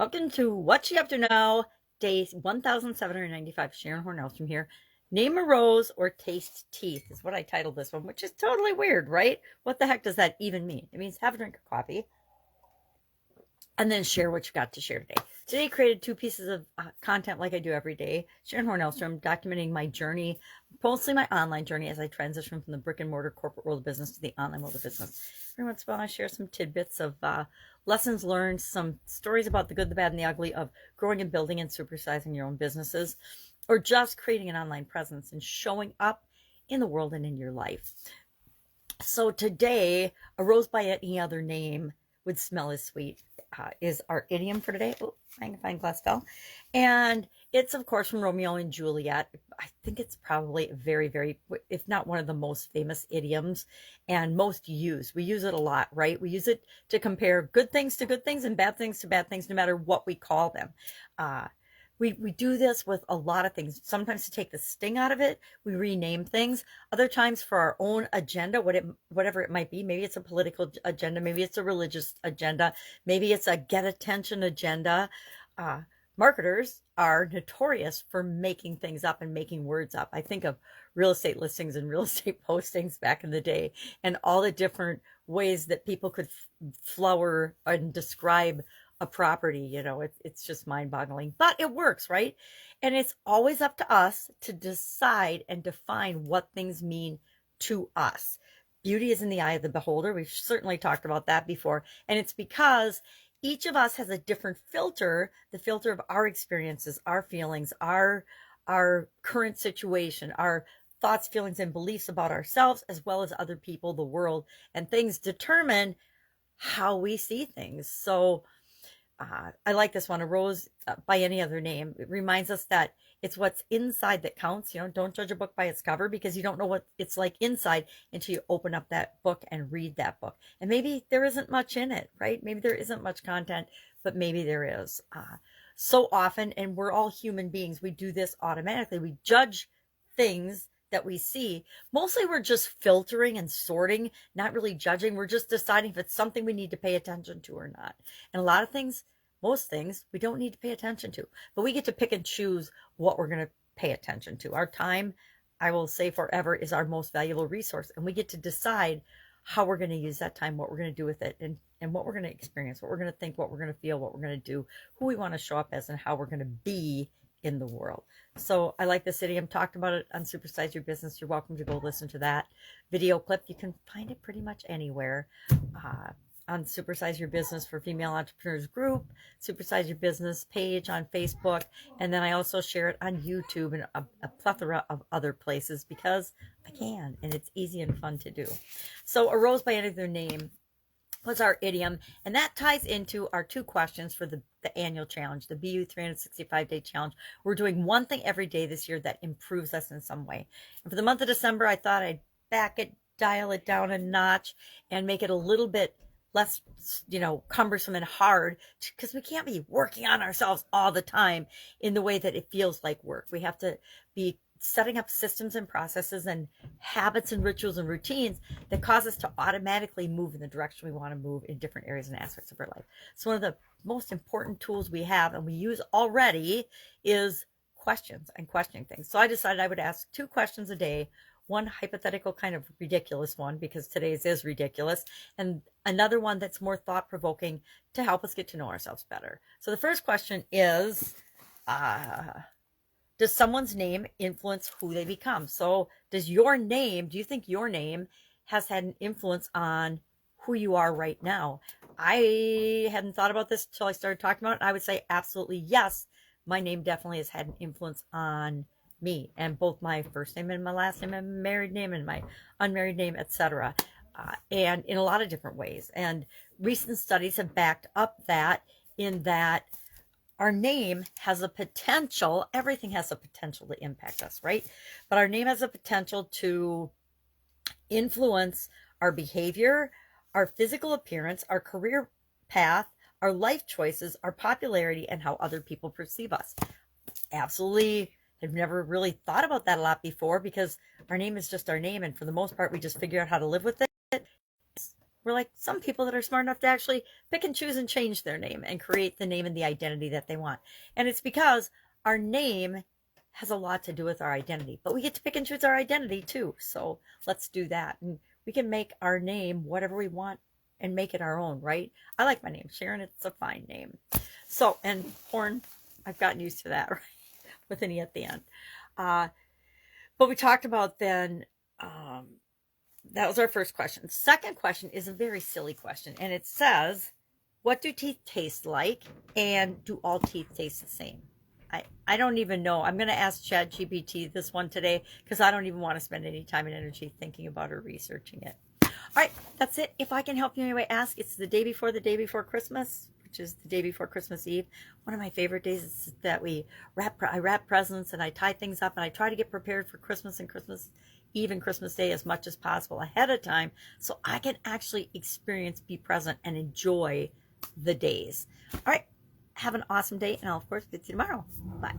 Welcome to What You Up To Now, day 1795. Sharon Horne-Ellstrom here. Name a rose or taste teeth is what I titled this one, which is totally weird, right? What the heck does that even mean? It means have a drink of coffee and then share what you got to share today. Today I created two pieces of content like I do every day. Sharon Horne-Ellstrom, documenting my journey, mostly my online journey as I transition from the brick and mortar corporate world of business to the online world of business. Every once in a while I share some tidbits of lessons learned, some stories about the good, the bad, and the ugly of growing and building and supersizing your own businesses, or just creating an online presence and showing up in the world and in your life. So today, a rose by any other name would smell as sweet is our idiom for today. Oh, magnifying glass fell. And it's, of course, from Romeo and Juliet. I think it's probably very, very, if not one of the most famous idioms and most used. We use it a lot, right? We use it to compare good things to good things and bad things to bad things, no matter what we call them. We do this with a lot of things. Sometimes to take the sting out of it, we rename things. Other times for our own agenda, whatever it might be. Maybe it's a political agenda. Maybe it's a religious agenda. Maybe it's a get attention agenda. Marketers are notorious for making things up and making words up. I think of real estate listings and real estate postings back in the day and all the different ways that people could flower and describe a property. It's just mind-boggling, but it works, right? And it's always up to us to decide and define what things mean to us. Beauty is in the eye of the beholder. We've certainly talked about that before, and it's because each of us has a different filter, the filter of our experiences, our feelings, our current situation, our thoughts, feelings, and beliefs about ourselves, as well as other people, the world, and things determine how we see things. So I like this one, a rose by any other name. It reminds us that it's what's inside that counts. Don't judge a book by its cover, because you don't know what it's like inside until you open up that book and read that book. And maybe there isn't much in it, right? Maybe there isn't much content, but maybe there is. So often, and we're all human beings, we do this automatically. We judge things that we see. Mostly we're just filtering and sorting, not really judging. We're just deciding if it's something we need to pay attention to or not. And a lot of things, most things, we don't need to pay attention to, but we get to pick and choose what we're going to pay attention to. Our time, I will say forever, is our most valuable resource, and we get to decide how we're going to use that time, what we're going to do with it, and what we're going to experience, what we're going to think, what we're going to feel, what we're going to do, who we want to show up as, and how we're going to be in the world. So I like this idiom. Talked about it on Supersize Your Business. You're welcome to go listen to that video clip. You can find it pretty much anywhere. On Supersize Your Business for Female Entrepreneurs group, Supersize Your Business page on Facebook, and then I also share it on YouTube and a plethora of other places because I can, and it's easy and fun to do. So a rose by any other name was our idiom, and that ties into our two questions for the annual challenge, the BU 365-day challenge. We're doing one thing every day this year that improves us in some way. And for the month of December, I thought I'd dial it down a notch and make it a little bit less, cumbersome and hard, because we can't be working on ourselves all the time in the way that it feels like work. We have to be setting up systems and processes and habits and rituals and routines that cause us to automatically move in the direction we want to move in different areas and aspects of our life. So one of the most important tools we have and we use already is questions and questioning things. So I decided I would ask 2 questions a day, one hypothetical kind of ridiculous one, because today's is ridiculous, and another one that's more thought-provoking to help us get to know ourselves better. So the first question is, does someone's name influence who they become? So do you think your name has had an influence on who you are right now? I hadn't thought about this until I started talking about it. I would say absolutely yes. My name definitely has had an influence on me, and both my first name and my last name and married name and my unmarried name, etc. And in a lot of different ways. And recent studies have backed up that, in that our name has a potential, everything has a potential to impact us, right? But our name has a potential to influence our behavior, our physical appearance, our career path, our life choices, our popularity, and how other people perceive us. Absolutely. I've never really thought about that a lot before, because our name is just our name, and for the most part we just figure out how to live with it. We're like some people that are smart enough to actually pick and choose and change their name and create the name and the identity that they want. And it's because our name has a lot to do with our identity, but we get to pick and choose our identity too. So let's do that. And we can make our name whatever we want and make it our own, right? I like my name, Sharon. It's a fine name. So, and Horne, I've gotten used to that, right? With an E at the end. But we talked about then, that was our first question. The second question is a very silly question. And it says, what do teeth taste like? And do all teeth taste the same? I don't even know. I'm going to ask ChatGPT this one today because I don't even want to spend any time and energy thinking about or researching it. All right, that's it. If I can help you anyway, ask. It's the day before Christmas, which is the day before Christmas Eve. One of my favorite days is that I wrap presents and I tie things up and I try to get prepared for Christmas and Christmas Eve and Christmas Day as much as possible ahead of time so I can actually experience, be present, and enjoy the days. All right. Have an awesome day, and I'll, of course, get to you tomorrow. Bye.